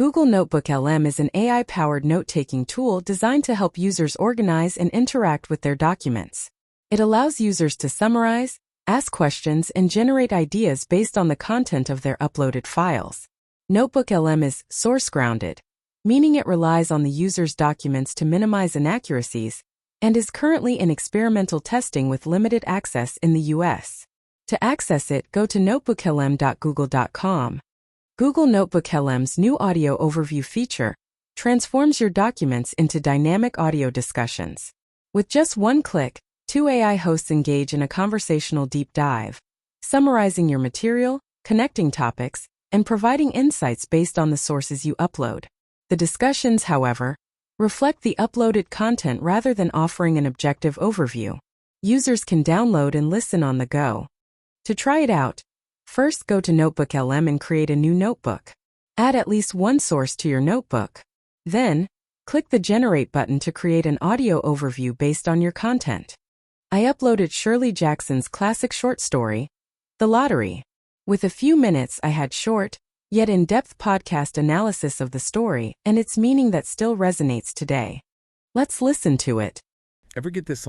Google NotebookLM is an AI-powered note-taking tool designed to help users organize and interact with their documents. It allows users to summarize, ask questions, and generate ideas based on the content of their uploaded files. NotebookLM is source-grounded, meaning it relies on the user's documents to minimize inaccuracies, and is currently in experimental testing with limited access in the US. To access it, go to notebooklm.google.com. Google NotebookLM's new audio overview feature transforms your documents into dynamic audio discussions. With just one click, 2 AI hosts engage in a conversational deep dive, summarizing your material, connecting topics, and providing insights based on the sources you upload. The discussions, however, reflect the uploaded content rather than offering an objective overview. Users can download and listen on the go. To try it out, first go to NotebookLM and create a new notebook. Add at least one source to your notebook. Then, click the Generate button to create an audio overview based on your content. I uploaded Shirley Jackson's classic short story, The Lottery. With a few minutes, I had short, yet in-depth podcast analysis of the story and its meaning that still resonates today. Let's listen to it. Ever get this,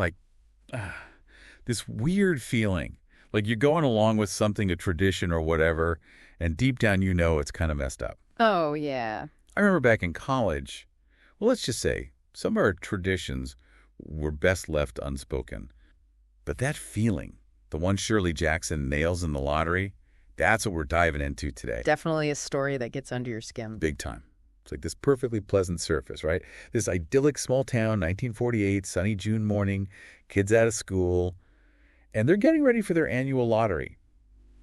this weird feeling? Like you're going along with something, a tradition or whatever, and deep down you know it's kind of messed up. Oh, yeah. I remember back in college, well, let's just say, some of our traditions were best left unspoken. But that feeling, the one Shirley Jackson nails in The Lottery, that's what we're diving into today. Definitely a story that gets under your skin. Big time. It's like this perfectly pleasant surface, right? This idyllic small town, 1948, sunny June morning, kids out of school, and they're getting ready for their annual lottery.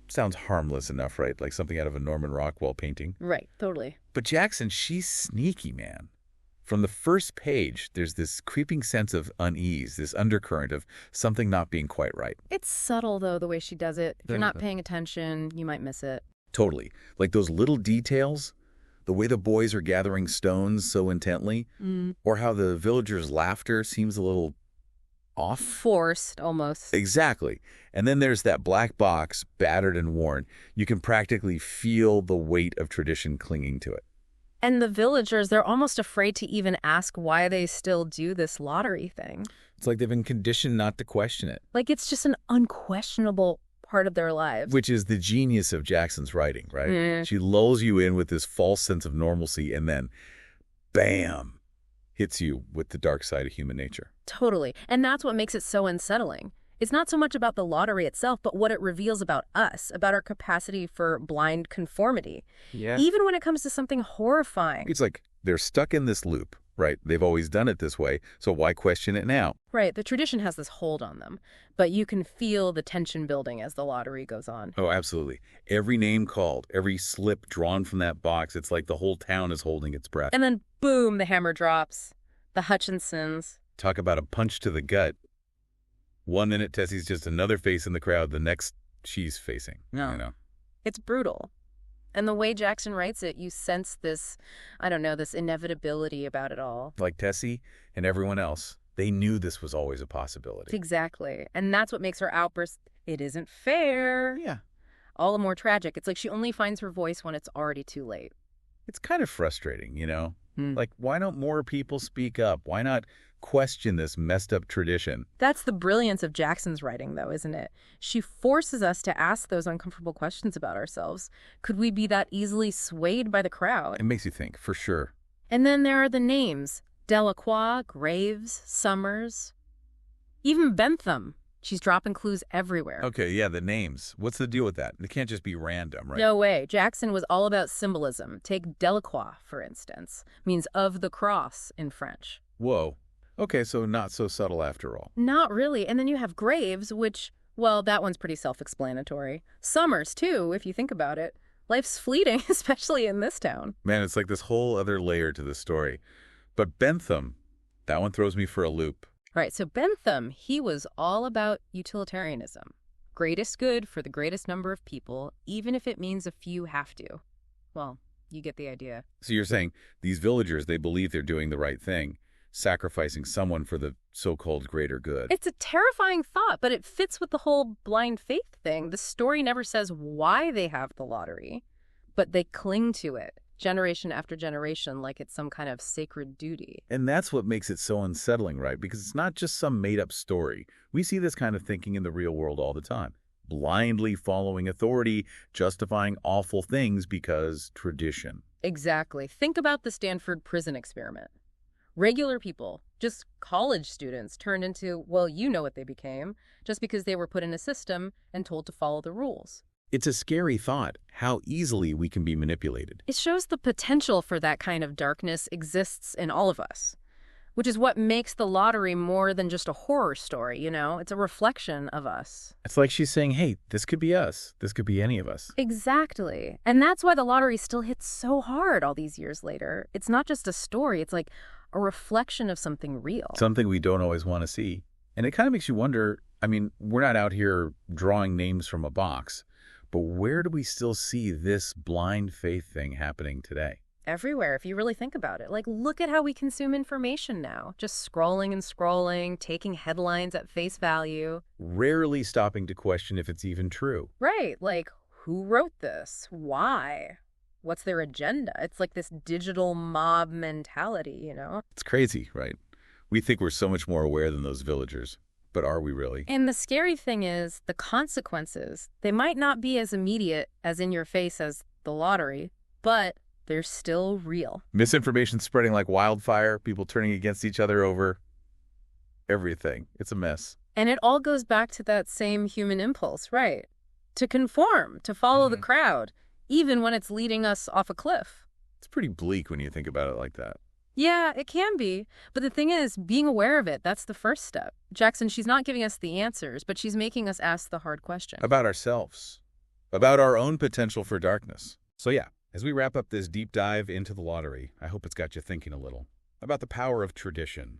Sounds harmless enough, right? Like something out of a Norman Rockwell painting. Right, totally. But Jackson, she's sneaky, man. From the first page, there's this creeping sense of unease, this undercurrent of something not being quite right. It's subtle, though, the way she does it. If you're not paying attention, you might miss it. Totally. Like those little details, the way the boys are gathering stones so intently, or how the villagers' laughter seems a little off. Forced, almost. Exactly. And then there's that black box, battered and worn. You can practically feel the weight of tradition clinging to it. And the villagers, they're almost afraid to even ask why they still do this lottery thing. It's like they've been conditioned not to question it. Like it's just an unquestionable part of their lives. Which is the genius of Jackson's writing, right? Mm. She lulls you in with this false sense of normalcy and then, bam, hits you with the dark side of human nature. Totally. And that's what makes it so unsettling. It's not so much about the lottery itself, but what it reveals about us, about our capacity for blind conformity. Yeah. Even when it comes to something horrifying. It's like they're stuck in this loop, right? They've always done it this way, so why question it now? Right. The tradition has this hold on them, but you can feel the tension building as the lottery goes on. Oh, absolutely. Every name called, every slip drawn from that box, it's like the whole town is holding its breath. And then, boom, the hammer drops. The Hutchinsons. Talk about a punch to the gut. 1 minute, Tessie's just another face in the crowd. The next, she's facing. No. You know? It's brutal. And the way Jackson writes it, you sense this, this inevitability about it all. Like Tessie and everyone else, they knew this was always a possibility. Exactly. And that's what makes her outburst, "It isn't fair." Yeah. All the more tragic. It's like she only finds her voice when it's already too late. It's kind of frustrating, you know? Like, why don't more people speak up? Why not question this messed up tradition? That's the brilliance of Jackson's writing, though, isn't it? She forces us to ask those uncomfortable questions about ourselves. Could we be that easily swayed by the crowd? It makes you think, for sure. And then there are the names. Delacroix, Graves, Summers, even Bentham. She's dropping clues everywhere. Okay, yeah, the names. What's the deal with that? They can't just be random, right? No way. Jackson was all about symbolism. Take Delacroix, for instance. Means of the cross in French. Whoa. Okay, so not so subtle after all. Not really. And then you have Graves, which, well, that one's pretty self-explanatory. Summers, too, if you think about it. Life's fleeting, especially in this town. Man, it's like this whole other layer to the story. But Bentham, that one throws me for a loop. Right, so Bentham, he was all about utilitarianism. Greatest good for the greatest number of people, even if it means a few have to. Well, you get the idea. So you're saying these villagers, they believe they're doing the right thing, sacrificing someone for the so-called greater good. It's a terrifying thought, but it fits with the whole blind faith thing. The story never says why they have the lottery, but they cling to it. generation after generation, like it's some kind of sacred duty. And that's what makes it so unsettling, right? Because it's not just some made-up story. We see this kind of thinking in the real world all the time. Blindly following authority, justifying awful things because tradition. Exactly. Think about the Stanford prison experiment. Regular people, just college students, turned into, well, you know what they became, just because they were put in a system and told to follow the rules. It's a scary thought, how easily we can be manipulated. It shows the potential for that kind of darkness exists in all of us, which is what makes the lottery more than just a horror story, you know? It's a reflection of us. It's like she's saying, hey, this could be us. This could be any of us. Exactly. And that's why the lottery still hits so hard all these years later. It's not just a story. It's like a reflection of something real. Something we don't always want to see. And it kind of makes you wonder, I mean, we're not out here drawing names from a box, but where do we still see this blind faith thing happening today? Everywhere, if you really think about it. Like, look at how we consume information now. Just scrolling and scrolling, taking headlines at face value. Rarely stopping to question if it's even true. Right. Like, who wrote this? Why? What's their agenda? It's like this digital mob mentality, you know? It's crazy, right? We think we're so much more aware than those villagers. But are we really? And the scary thing is, the consequences, they might not be as immediate as in your face as the lottery, but they're still real. Misinformation spreading like wildfire, people turning against each other over everything. It's a mess. And it all goes back to that same human impulse, right? To conform, to follow the crowd, even when it's leading us off a cliff. It's pretty bleak when you think about it like that. Yeah, it can be. But the thing is, being aware of it, that's the first step. Jackson, she's not giving us the answers, but she's making us ask the hard question. About ourselves. About our own potential for darkness. So yeah, as we wrap up this deep dive into the lottery, I hope it's got you thinking a little about the power of tradition,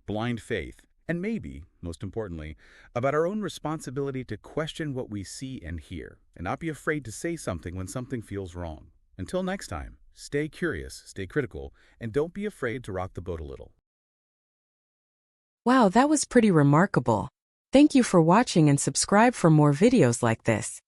blind faith, and maybe, most importantly, about our own responsibility to question what we see and hear, and not be afraid to say something when something feels wrong. Until next time, stay curious, stay critical, and don't be afraid to rock the boat a little. Wow, that was pretty remarkable. Thank you for watching and subscribe for more videos like this.